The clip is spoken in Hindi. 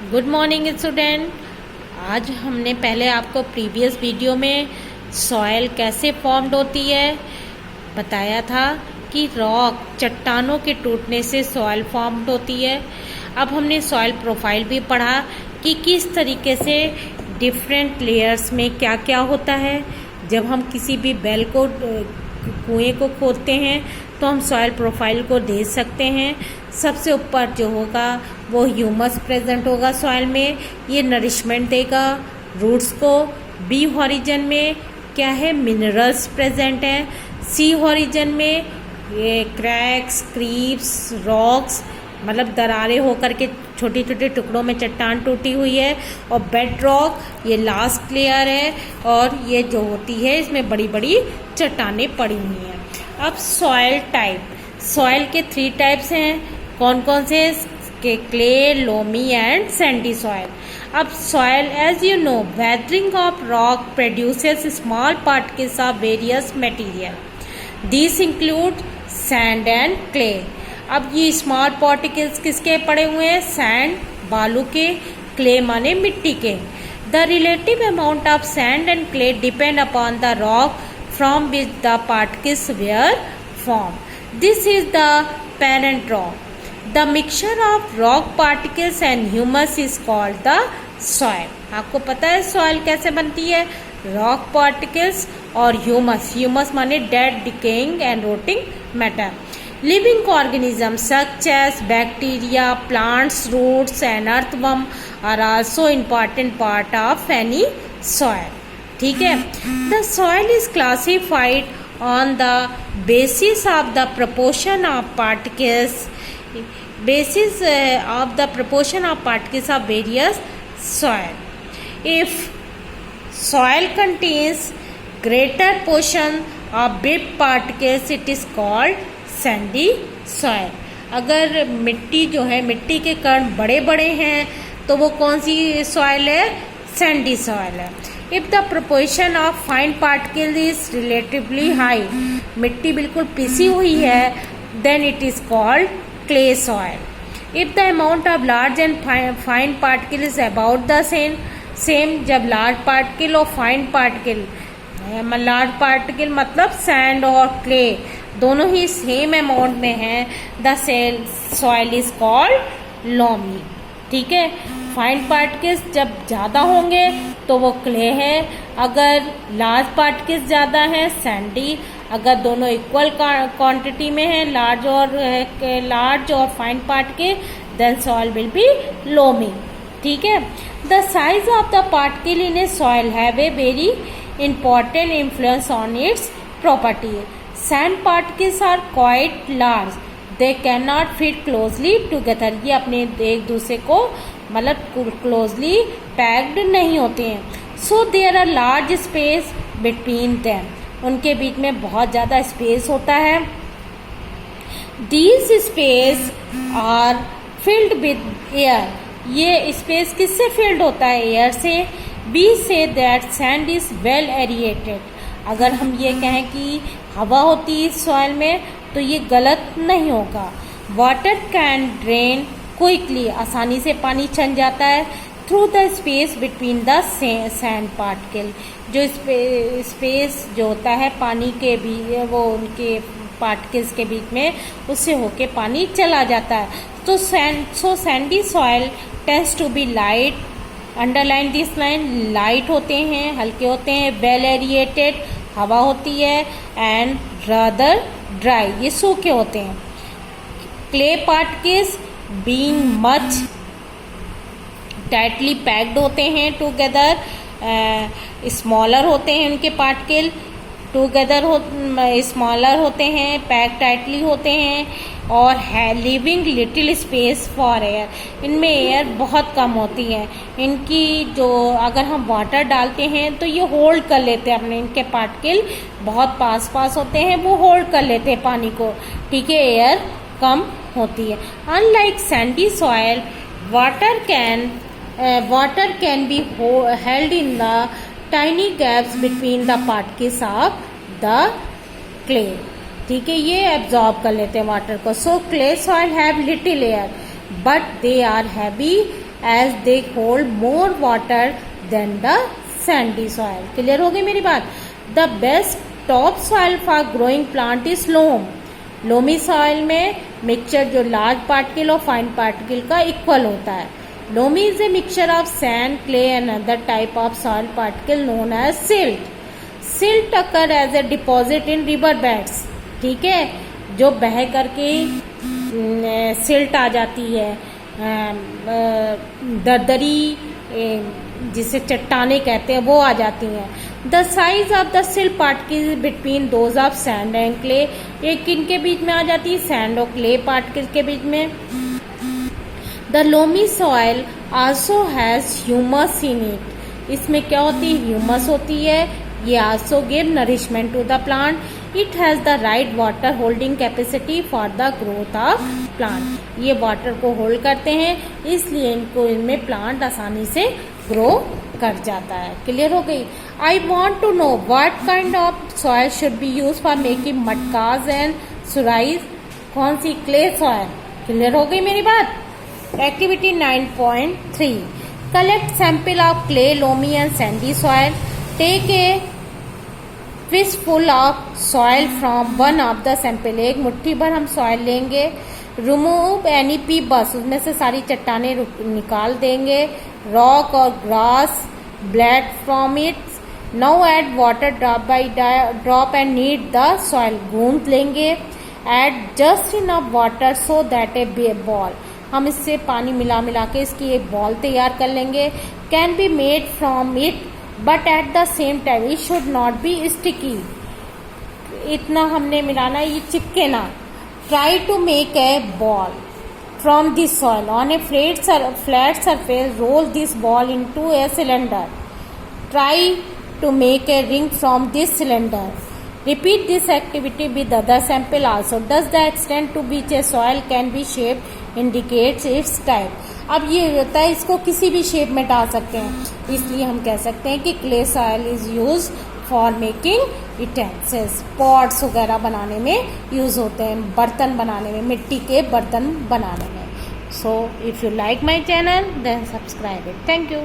Good morning student. आज हमने पहले आपको प्रीवियस वीडियो में सॉयल कैसे फॉर्म्ड होती है बताया था कि रॉक चट्टानों के टूटने से सॉयल फॉर्म्ड होती है। अब हमने सॉयल प्रोफाइल भी पढ़ा कि किस तरीके से डिफरेंट लेयर्स में क्या क्या होता है। जब हम किसी भी बेल को कुएं को खोदते हैं तो हम सॉयल प्रोफाइल को देख सकते हैं। सबसे ऊपर जो होगा वो ह्यूमस प्रेजेंट होगा सॉयल में, ये नरिशमेंट देगा रूट्स को। बी हॉरिजन में क्या है, मिनरल्स प्रेजेंट हैं। सी हॉरिजन में ये क्रैक्स, क्रीप्स, रॉक्स मतलब दरारें होकर के छोटे छोटे टुकड़ों में चट्टान टूटी हुई है। और बेड रॉक ये लास्ट लेयर है और ये जो होती है इसमें बड़ी बड़ी चट्टानें पड़ी हुई हैं। अब सॉयल टाइप, सॉयल के 3 टाइप्स हैं। कौन कौन से, clay, loamy and sandy soil. अब soil as you know weathering of rock produces small particles of various material. This include sand and clay. अब ये स्मॉल पार्टिकल्स किसके पड़े हुए हैं, सैंड बालू के, क्ले माने मिट्टी के। The relative amount of sand and clay depend upon the rock from which the particles were formed. This is the parent rock. The mixture of rock particles and humus is called the soil. आपको पता है सॉइल कैसे बनती है, रॉक पार्टिकल्स और ह्यूमस। ह्यूमस माने dead, decaying and rotting matter. Living organisms such as bacteria, plants, roots and earthworm are also important part of any soil. ठीक है। The soil is classified on the basis of the proportion of particles, basis of the proportion of particles of various soil. If soil contains greater portion of big particles, it is called sandy soil. अगर मिट्टी जो है, मिट्टी के कण बड़े बड़े हैं तो वो कौन सी सॉइल है, सैंडी सॉइल है। If the proportion of fine particles is relatively high, मिट्टी बिल्कुल पिसी हुई है, then it is called clay soil. If the amount of large and fine particle is about the same, जब large particle और fine particle, large particle मतलब sand और clay दोनों ही same amount में हैं, the soil is called loamy. ठीक है। फाइन पार्टिकल्स जब ज़्यादा होंगे तो वो क्ले है, अगर लार्ज पार्टिकल्स ज़्यादा हैं सैंडी, अगर दोनों इक्वल क्वांटिटी में हैं लार्ज और fine particle then soil will be loamy. ठीक है। The size of the particle in a soil have a very important influence on its property. Sand particles are quite large, they can not fit closely together. ये अपने एक दूसरे को मतलब क्लोजली पैक्ड नहीं होते हैं। So there are large space between them, उनके बीच में बहुत ज़्यादा स्पेस होता है। These space are filled with air, ये स्पेस किससे फिल्ड होता है, एयर से। We say that sand is well aerated. अगर हम ये कहें कि हवा होती है सॉइल में तो ये गलत नहीं होगा। वाटर कैन ड्रेन क्विकली, आसानी से पानी छन जाता है through the space between the sand particle. जो स्पेस जो होता है पानी के भी वो उनके पार्टिकल्स के बीच में, उससे होके पानी चला जाता है। तो sandy soil tends to be light, underline this line, light होते हैं, हल्के होते हैं, वेल एरिएटेड हवा होती है, एंड रादर ड्राई, ये सूखे होते हैं। Clay particles being much tightly packed होते हैं टूगेदर, स्मॉलर होते हैं उनके पार्टिकल, टूगेदर स्मॉलर होते हैं, पैक टाइटली होते हैं, और है living little space for air. इनमें एयर बहुत कम होती है। इनकी जो अगर हम वाटर डालते हैं तो ये होल्ड कर लेते हैं अपने, इनके पार्टिकल बहुत पास पास होते हैं, वो होल्ड कर लेते हैं पानी को। ठीक है, एयर कम होती है। Unlike sandy soil, water can be held in the tiny gaps between the particles of the clay. ठीक है, ये एब्जॉर्ब कर लेते हैं वाटर को। So clay soil have little air but they are heavy as they hold more water than the sandy soil. Clear हो गई मेरी बात? The best top soil for growing plant is loam. Loamy soil में मिक्सचर जो लार्ज पार्टिकल और फाइन पार्टिकल का इक्वल होता है. Loamy is a mixture of sand, clay and other type of soil particle known as silt. Silt occur as a deposit in river beds. ठीक है, जो बह करके सिल्ट आ जाती है, दरदरी जिसे चट्टाने कहते हैं वो आ जाती हैं. The size of the silt particle between those of sand and clay. ये किनके बीच में आ जाती है? सैंड और क्ले पार्टिकल के बीच में. The loamy soil also has humus in it. इसमें क्या होती है? ह्यूमस होती है. ये also give nourishment to the plant. It has the right water holding capacity for the growth of plant. ये वाटर को होल्ड करते हैं, इसलिए इनमें प्लांट आसानी से ग्रो कर जाता है. क्लियर हो गई? I want to know what kind of soil should be use for making matkas and surahis. कौन सी? Clay soil. क्लियर हो गई मेरी बात? Activity 9.3. Collect sample of clay, loamy and sandy soil. Take a fistful of soil from one of the sample. एक मुट्ठी भर हम सॉइल लेंगे. Remove any pebbles. उसमें से सारी चट्टाने निकाल देंगे. रॉक और grass blade from it. Now add water drop by drop and knead the soil. गूंथ लेंगे. Add just enough water so that a ball. हम इससे पानी मिला मिला के इसकी एक बॉल तैयार कर लेंगे. Can be made from it but at the same time it should not be sticky. इतना हमने मिलाना, ये चिपके ना. Try to make a ball from this soil on a flat surface. Roll this ball into a cylinder. Try to make a ring from this cylinder. Repeat this activity with other sample also. Thus the extent to which a soil can be shaped indicates it's type. अब ये होता है, इसको किसी भी शेप में डाल सकते हैं, इसलिए हम कह सकते हैं कि clay soil is use for making utensils. Pots वगैरह बनाने में यूज होते हैं, बर्तन बनाने में, मिट्टी के बर्तन बनाने में. So if you like my channel then subscribe it. Thank you.